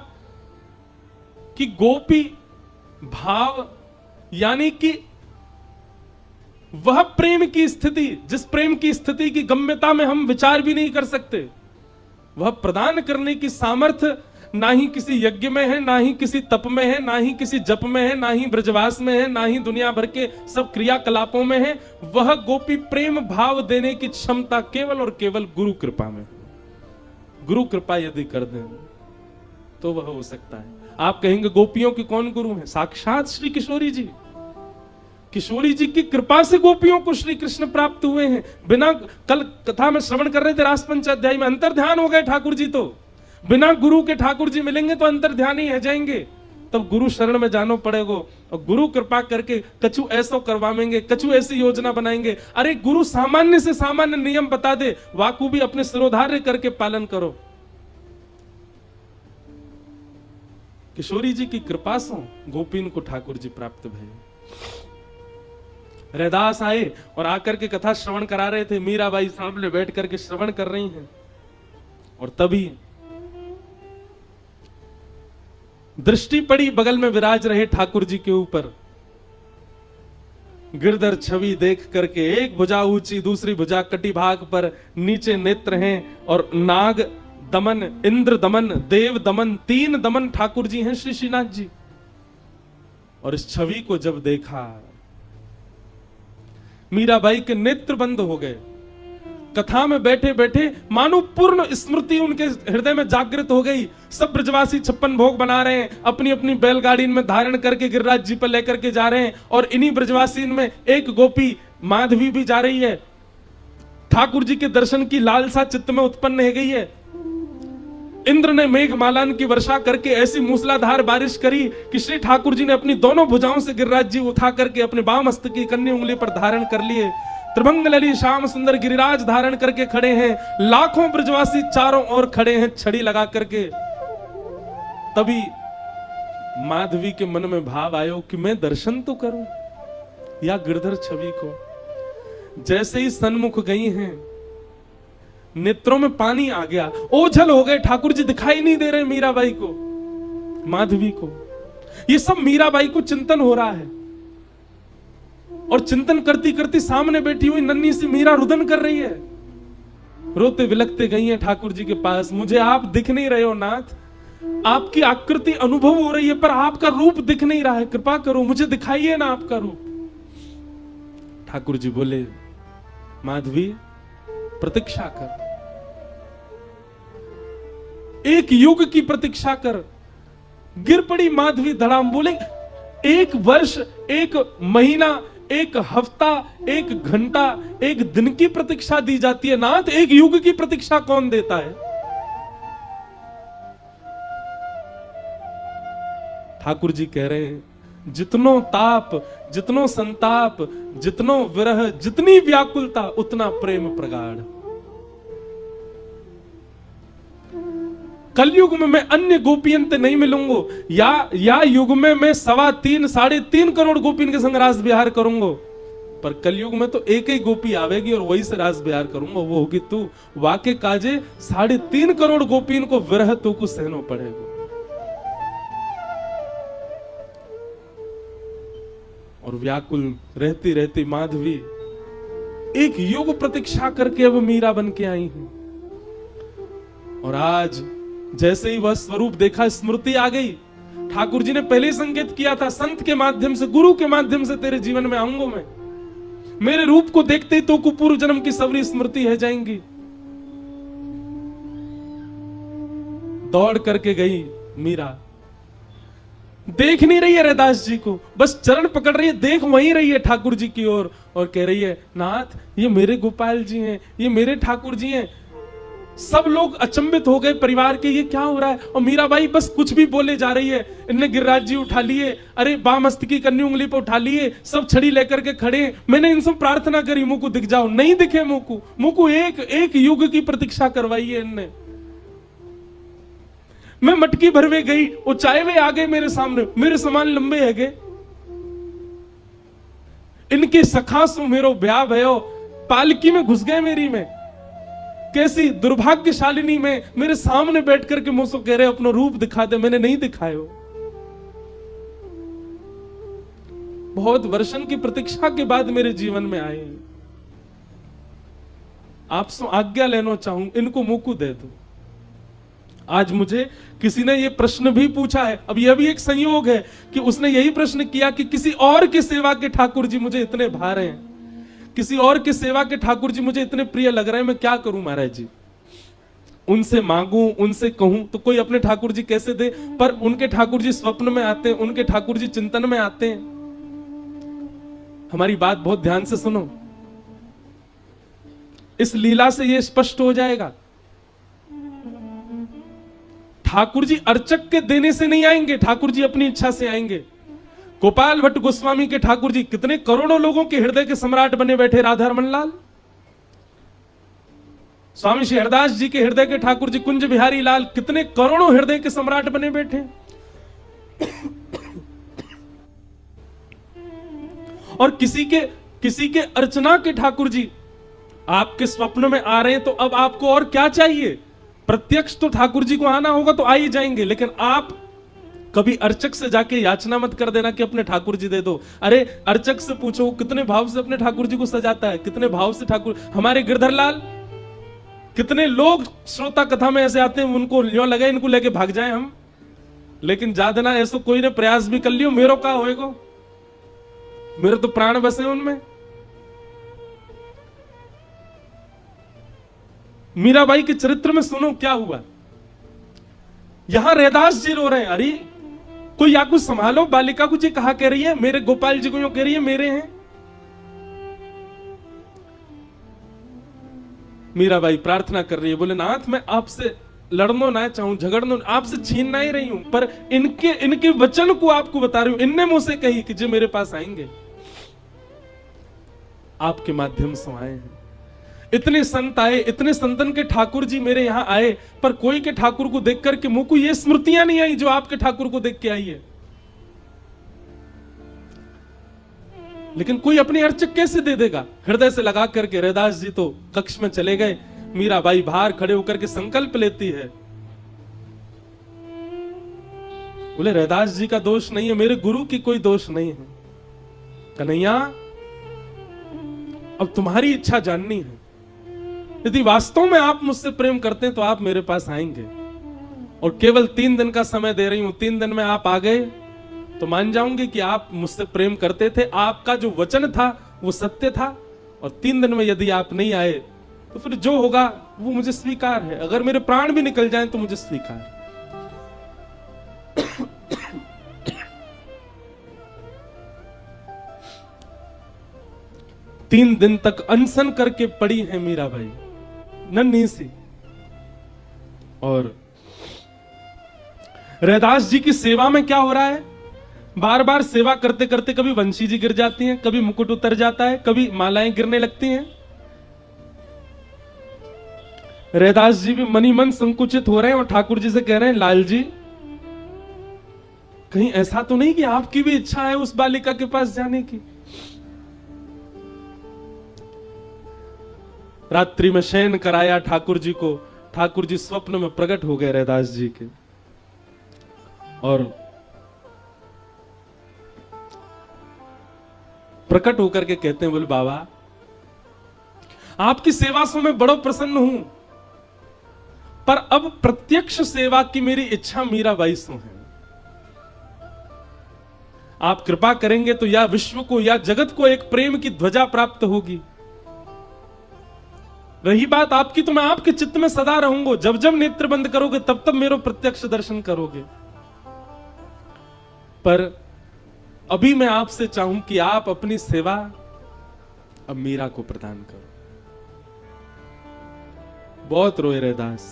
कि गोपी भाव यानी कि वह प्रेम की स्थिति, जिस प्रेम की स्थिति की गम्यता में हम विचार भी नहीं कर सकते, वह प्रदान करने की सामर्थ्य ना ही किसी यज्ञ में है, ना ही किसी तप में है, ना ही किसी जप में है, ना ही ब्रजवास में है, ना ही दुनिया भर के सब क्रियाकलापों में है। वह गोपी प्रेम भाव देने की क्षमता केवल और केवल गुरु कृपा में। गुरु कृपा यदि कर दें तो वह हो सकता है। आप कहेंगे गोपियों के कौन गुरु हैं? साक्षात श्री किशोरी जी। किशोरी जी की कृपा से गोपियों को श्री कृष्ण प्राप्त हुए हैं। बिना, कल कथा में श्रवण कर रहे थे रास पंचाध्याय में, अंतर ध्यान हो गए ठाकुर जी। तो बिना गुरु के ठाकुर जी मिलेंगे तो अंतर ध्यान ही रह जाएंगे। तब गुरु शरण में जानो पड़ेगा और गुरु कृपा करके कछु ऐसा करवाएंगे, कछु ऐसी योजना बनाएंगे। अरे गुरु सामान्य से सामान्य नियम बता दे, वाकु भी अपने सिरोधार्य करके पालन करो। किशोरी जी की कृपा से गोपीन को ठाकुर जी प्राप्त भये। रैदास आए और आकर के कथा श्रवण करा रहे थे। मीराबाई सामने बैठ करके श्रवण कर रही हैं और तभी दृष्टि पड़ी बगल में विराज रहे ठाकुर जी के ऊपर। गिरधर छवि देख करके एक भुजा ऊंची, दूसरी भुजा कटी भाग पर, नीचे नेत्र हैं और नाग दमन, इंद्र दमन, देव दमन, 3 दमन ठाकुर जी हैं श्री श्रीनाथ जी। और इस छवि को जब देखा मीराबाई के नेत्र बंद हो गए। कथा में बैठे बैठे मानो पूर्ण स्मृति उनके हृदय में जागृत हो गई। सब ब्रजवासी 56 भोग बना रहे हैं, अपनी अपनी बैलगाड़ी में धारण करके गिरिराज जी पर लेकर के जा रहे हैं। और इन्हीं ब्रजवासी में एक गोपी माधवी भी जा रही है। ठाकुर जी के दर्शन की लालसा चित्त में उत्पन्न हो गई है। इंद्र ने मेघमालान की वर्षा करके ऐसी मूसलाधार बारिश करी कि श्री ठाकुर जी ने अपनी दोनों भुजाओं से गिरिराज जी उठा करके अपने बाम हस्त की कन्नी उंगली पर धारण कर लिए। त्रिभंग लली श्याम सुंदर गिरिराज धारण करके खड़े हैं। लाखों ब्रजवासी चारों ओर खड़े हैं छड़ी लगा करके। तभी माधवी के मन में भाव आयो कि मैं दर्शन तो करूं या गिरधर छवि को। जैसे ही सन्मुख गई हैं, नेत्रों में पानी आ गया, ओझल हो गए। ठाकुर जी दिखाई नहीं दे रहे मीराबाई को, माधवी को। ये सब मीराबाई को चिंतन हो रहा है। और चिंतन करती करती सामने बैठी हुई नन्ही सी मीरा रुदन कर रही है। रोते विलखते गई है ठाकुर जी के पास। मुझे आप दिख नहीं रहे हो नाथ, आपकी आकृति अनुभव हो रही है पर आपका रूप दिख नहीं रहा है, कृपा करो मुझे दिखाइए ना आपका रूप। ठाकुर जी बोले, माधवी प्रतीक्षा कर, एक युग की प्रतीक्षा कर। गिर पड़ी माधवी धड़ाम। बोले, 1 वर्ष, 1 महीना, 1 हफ्ता, 1 घंटा, 1 दिन की प्रतीक्षा दी जाती है नाथ, 1 युग की प्रतीक्षा कौन देता है? ठाकुर जी कह रहे हैं, जितनो ताप, जितनो संताप, जितनो विरह, जितनी व्याकुलता, उतना प्रेम प्रगाढ़। कलयुग में मैं अन्य गोपियन से नहीं मिलूंगा, या युग में मैं 3.25 साढ़े 3 करोड़ गोपियन के संग रास विहार करूंगा। पर कलयुग में तो एक ही गोपी आवेगी और वही से रास विहार करूंगा, वो होगी तू। वाके काजे 3.5 करोड़ गोपियन को विरह तू को सहनो पड़ेगा। और व्याकुल रहती रहती माधवी 1 युग प्रतीक्षा करके अब मीरा बन के आई है। और आज जैसे ही वह स्वरूप देखा, स्मृति आ गई। ठाकुर जी ने पहले ही संकेत किया था, संत के माध्यम से, गुरु के माध्यम से तेरे जीवन में आऊंगा मैं। मेरे रूप को देखते ही तो को पूर्व जन्म की सबरी स्मृति है जाएंगी। दौड़ करके गई मीरा, देख नहीं रही है रैदास जी को, बस चरण पकड़ रही है, देख वहीं रही है ठाकुर जी की ओर, और कह रही है नाथ ये मेरे गोपाल जी हैं, ये मेरे ठाकुर जी हैं। सब लोग अचंभित हो गए परिवार के, ये क्या हो रहा है। और मीराबाई बस कुछ भी बोले जा रही है। इनने गिरिराज जी उठा लिए, अरे बामस्तकी कन्नी उंगली पर उठा लिए, सब छड़ी लेकर के खड़े। मैंने इनसे प्रार्थना करी मुकु दिख जाओ, नहीं दिखे मुकु एक युग की प्रतीक्षा करवाई है इनने। मैं मटकी भरवे गई, वो चाय वे आ गए मेरे सामने, मेरे समान लंबे है गए। इनके सखा सु मेरो ब्याह भयो, पालकी में घुस गए मेरी में। कैसी दुर्भाग्यशालिनी में मेरे सामने बैठ करके मुझसे कह रहे अपना रूप दिखा दे, मैंने नहीं दिखायो। बहुत वर्षन की प्रतीक्षा के बाद मेरे जीवन में आए। आपसे आज्ञा लेना चाहूं, इनको मुकु दे दो। आज मुझे किसी ने ये प्रश्न भी पूछा है, अब यह भी एक संयोग है कि उसने यही प्रश्न किया कि किसी और की सेवा के ठाकुर जी मुझे इतने भा रहे हैं, किसी और की सेवा के ठाकुर जी मुझे इतने प्रिय लग रहे हैं, मैं क्या करूं महाराज जी। उनसे मांगू, उनसे कहूं तो कोई अपने ठाकुर जी कैसे दे, पर उनके ठाकुर जी स्वप्न में आते हैं, उनके ठाकुर जी चिंतन में आते हैं। हमारी बात बहुत ध्यान से सुनो, इस लीला से यह स्पष्ट हो जाएगा। ठाकुर जी अर्चक के देने से नहीं आएंगे, ठाकुर जी अपनी इच्छा से आएंगे। गोपाल भट्ट गोस्वामी के ठाकुर जी कितने करोड़ों लोगों के हृदय के सम्राट बने बैठे, राधा रमन लाल। स्वामी श्री हरदास जी के हृदय के ठाकुर जी कुंज बिहारी लाल कितने करोड़ों हृदय के सम्राट बने बैठे। और किसी के अर्चना के ठाकुर जी आपके स्वप्न में आ रहे हैं, तो अब आपको और क्या चाहिए। प्रत्यक्ष तो ठाकुर जी को आना होगा तो आ ही जाएंगे, लेकिन आप कभी अर्चक से जाके याचना मत कर देना कि अपने ठाकुर जी दे दो। अरे अर्चक से पूछो कितने भाव से अपने ठाकुर जी को सजाता है, कितने भाव से ठाकुर। हमारे गिरधर लाल, कितने लोग श्रोता कथा में ऐसे आते हैं, उनको यूं लगे इनको लेके भाग जाए हम, लेकिन जादना ऐसा कोई ने प्रयास भी कर लियो, मेरो का होएगा, मेरे तो प्राण बसे उनमें। मीराबाई के चरित्र में सुनो क्या हुआ। यहां रैदास जी रो रहे हैं, अरे कोई या कुछ संभालो, बालिका को जी कहा कह रही है, मेरे गोपाल जी को यूं कह रही है मेरे हैं। मीराबाई प्रार्थना कर रही है, बोले नाथ मैं आपसे लड़ना ना चाहूं, झगड़ना आपसे छीनना ही रही हूं, पर इनके वचन को आपको बता रही हूं। इनने मुझसे कही कि जो मेरे पास आएंगे, आपके माध्यम से आए हैं। इतने संत आए, इतने संतन के ठाकुर जी मेरे यहां आए, पर कोई के ठाकुर को देख करके मुंह को ये स्मृतियां नहीं आई जो आपके ठाकुर को देख के आई है। लेकिन कोई अपनी अर्चक कैसे दे देगा। हृदय से लगा करके रैदास जी तो कक्ष में चले गए। मीराबाई बाहर खड़े होकर के संकल्प लेती है, बोले रैदास जी का दोष नहीं है, मेरे गुरु की कोई दोष नहीं है। कन्हैया अब तुम्हारी इच्छा जाननी है, यदि वास्तव में आप मुझसे प्रेम करते हैं तो आप मेरे पास आएंगे, और केवल 3 दिन का समय दे रही हूं। 3 दिन में आप आ गए तो मान जाऊंगे कि आप मुझसे प्रेम करते थे, आपका जो वचन था वो सत्य था। और 3 दिन में यदि आप नहीं आए तो फिर जो होगा वो मुझे स्वीकार है, अगर मेरे प्राण भी निकल जाएं तो मुझे स्वीकार है। 3 दिन तक अनशन करके पड़ी है मीराबाई नन्ही सी, और रैदास जी की सेवा में क्या हो रहा है, बार बार सेवा करते करते कभी वंशी जी गिर जाती हैं, कभी मुकुट उतर जाता है, कभी मालाएं गिरने लगती हैं। रैदास जी भी मनी मन संकुचित हो रहे हैं और ठाकुर जी से कह रहे हैं लाल जी कहीं ऐसा तो नहीं कि आपकी भी इच्छा है उस बालिका के पास जाने की। रात्रि में शयन कराया ठाकुर जी को, ठाकुर जी स्वप्न में प्रकट हो गए रैदास जी के, और प्रकट होकर के कहते हैं, बोले बाबा आपकी सेवा से मैं बड़ा प्रसन्न हूं, पर अब प्रत्यक्ष सेवा की मेरी इच्छा मीराबाई से है। आप कृपा करेंगे तो या विश्व को या जगत को एक प्रेम की ध्वजा प्राप्त होगी। रही बात आपकी, तो मैं आपके चित्त में सदा रहूंगा। जब जब नेत्र बंद करोगे तब तब मेरा प्रत्यक्ष दर्शन करोगे। पर अभी मैं आपसे चाहूं कि आप अपनी सेवा अब मीरा को प्रदान करो। बहुत रोए रैदास,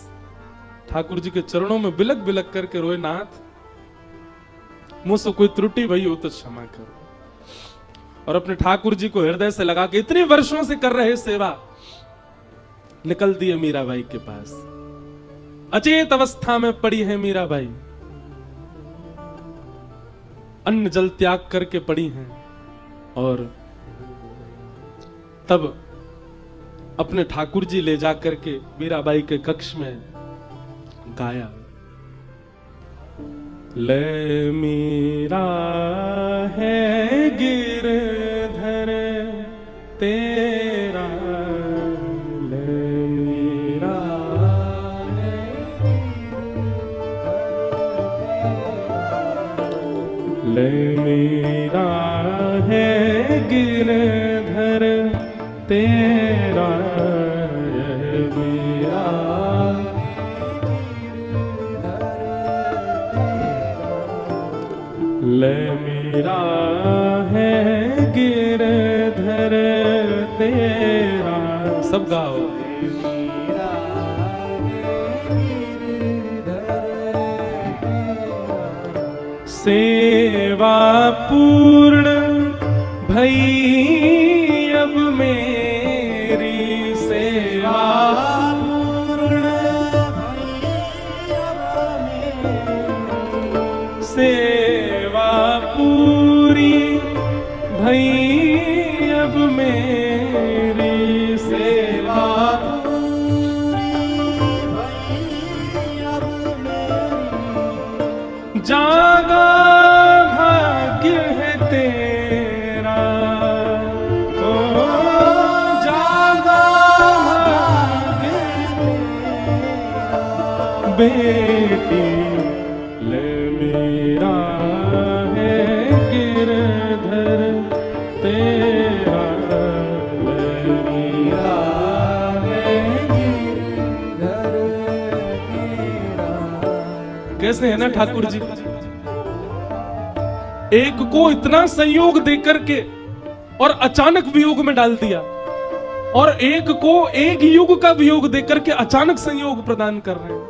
ठाकुर जी के चरणों में बिलक बिलक करके रोए, नाथ मुझसे कोई त्रुटि भई हो तो क्षमा करो। और अपने ठाकुर जी को हृदय से लगा के इतने वर्षों से कर रहे सेवा, निकल दिए मीराबाई के पास। अचेत अवस्था में पड़ी है मीराबाई, अन्न जल त्याग करके पड़ी हैं। और तब अपने ठाकुर जी ले जाकर के मीराबाई के कक्ष में गाया, ले मीरा है गिरधर तेरा, ले मीरा है, ले मीरा है गिरधर तेरा, ले मीरा है गिरधर तेरा। सब गाओ। सेवा पूर्ण भई अब मेरी, सेवा पूर्ण भई अब मेरी, सेवा पूरी भई अब मेरी, सेवा पूरी भई अब मेरी, जागा भाग्य है तेरा, ओ जागा भाग्य तेरा, बेटी ले मीरा है गिरधर तेरा, ले मीरा है गिरधर तेरा। कैसे है ना ठाकुर जी, एक को इतना संयोग देकर के और अचानक वियोग में डाल दिया, और एक को एक युग का वियोग देकर के अचानक संयोग प्रदान कर रहे हैं।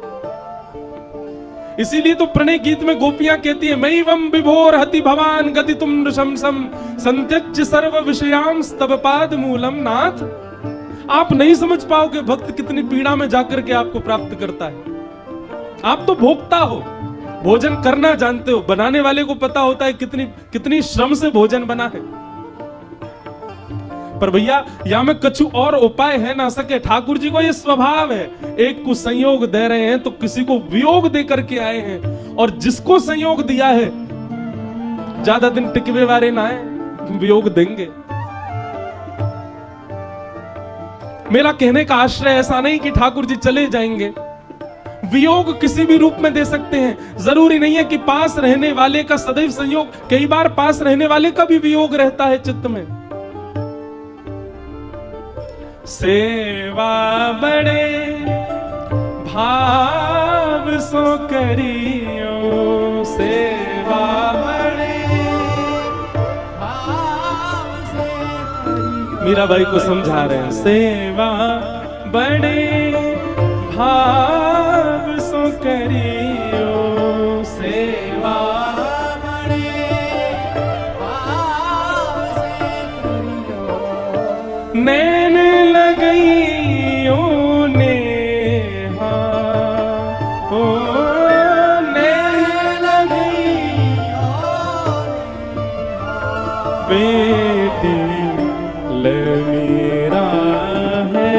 इसीलिए तो प्रणय गीत में गोपियां कहती है, मई वम विभोर हति भवान गति तुम नृशंसम संत्यज्य सर्व विषयाम स्तव पाद मूलम। नाथ, आप नहीं समझ पाओगे भक्त कितनी पीड़ा में जाकर के आपको प्राप्त करता है। आप तो भोक्ता हो, भोजन करना जानते हो, बनाने वाले को पता होता है कितनी श्रम से भोजन बना है। पर भैया या में कछु और उपाय है ना सके। ठाकुर जी को ये स्वभाव है, एक को संयोग दे रहे हैं तो किसी को वियोग दे करके आए हैं, और जिसको संयोग दिया है ज्यादा दिन टिकवे वाले ना है, वियोग देंगे। मेरा कहने का आश्रय ऐसा नहीं कि ठाकुर जी चले जाएंगे, वियोग किसी भी रूप में दे सकते हैं। जरूरी नहीं है कि पास रहने वाले का सदैव संयोग, कई बार पास रहने वाले का भी वियोग रहता है चित्त में। सेवा बड़े भाव सो करियो, सेवा बड़े भाव से करियो। मीराबाई को समझा रहे हैं, सेवा बड़े भाव सो करियो, सेवा बड़े भाव से करियो। नैन लगइयो नेहा, ओ नैन लगइयो बेटी ले मीरा है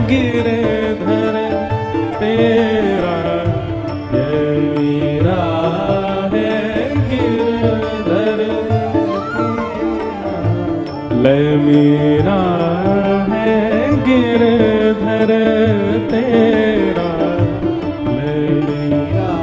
गिरधर तेरा, ये मीरा है गिरधर, ले मीरा है गिरधर तेरा, ले मीरा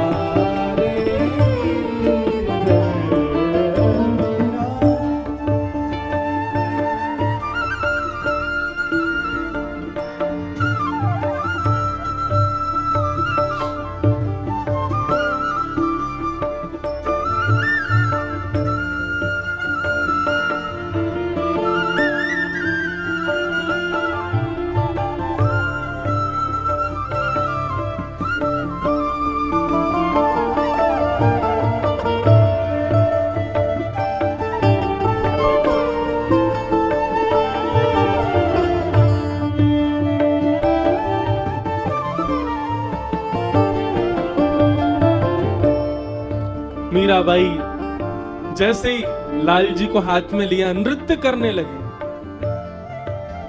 मीराबाई जैसे ही लाल जी को हाथ में लिया नृत्य करने लगे।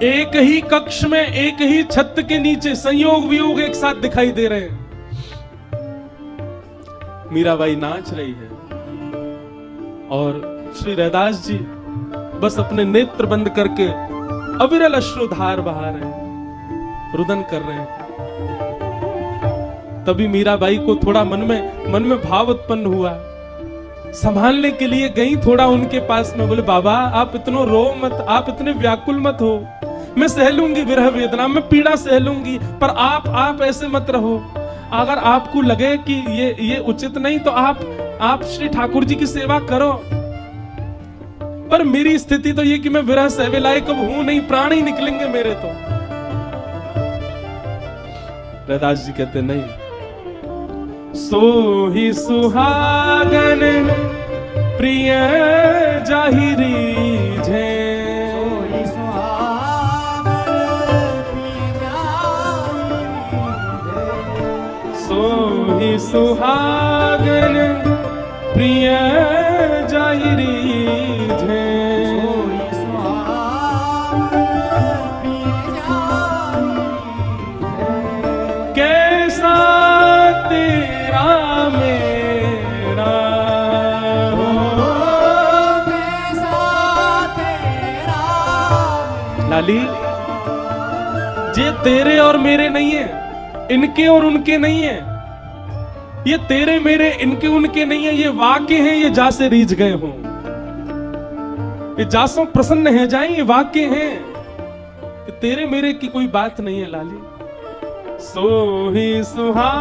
एक ही कक्ष में, एक ही छत के नीचे संयोग वियोग एक साथ दिखाई दे रहे हैं। मीराबाई नाच रही है और श्री रैदास जी बस अपने नेत्र बंद करके अविरल अश्रुधार बहा रहे हैं, रुदन कर रहे हैं। तभी मीराबाई को थोड़ा मन में भाव उत्पन्न हुआ। संभालने के लिए गई थोड़ा उनके पास में, बोले बाबा आप इतना रो मत, आप इतने व्याकुल मत हो, मैं सह लूंगी विरह वेदना, मैं पीड़ा सह लूंगी, पर आप ऐसे मत रहो। अगर आपको लगे कि ये उचित नहीं तो आप श्री ठाकुर जी की सेवा करो, पर मेरी स्थिति तो ये कि मैं विरह सहवे लायक अब हूं नहीं, प्राण ही निकलेंगे मेरे तो। रैदास जी कहते नहीं, सो ही सुहागन प्रिय जाहि रीझे, सो ही सुहागन प्रिय जाहि रीझे, कैसा तेरा मेरा, कैसा तेरा। लाली ये तेरे और मेरे नहीं है, इनके और उनके नहीं है, ये तेरे मेरे इनके उनके नहीं है, ये वाक्य हैं, ये जा से रीझ गए हों, ये जासों प्रसन्न है जाए, ये वाक्य हैं, तेरे मेरे की कोई बात नहीं है लाली। सो ही सुहा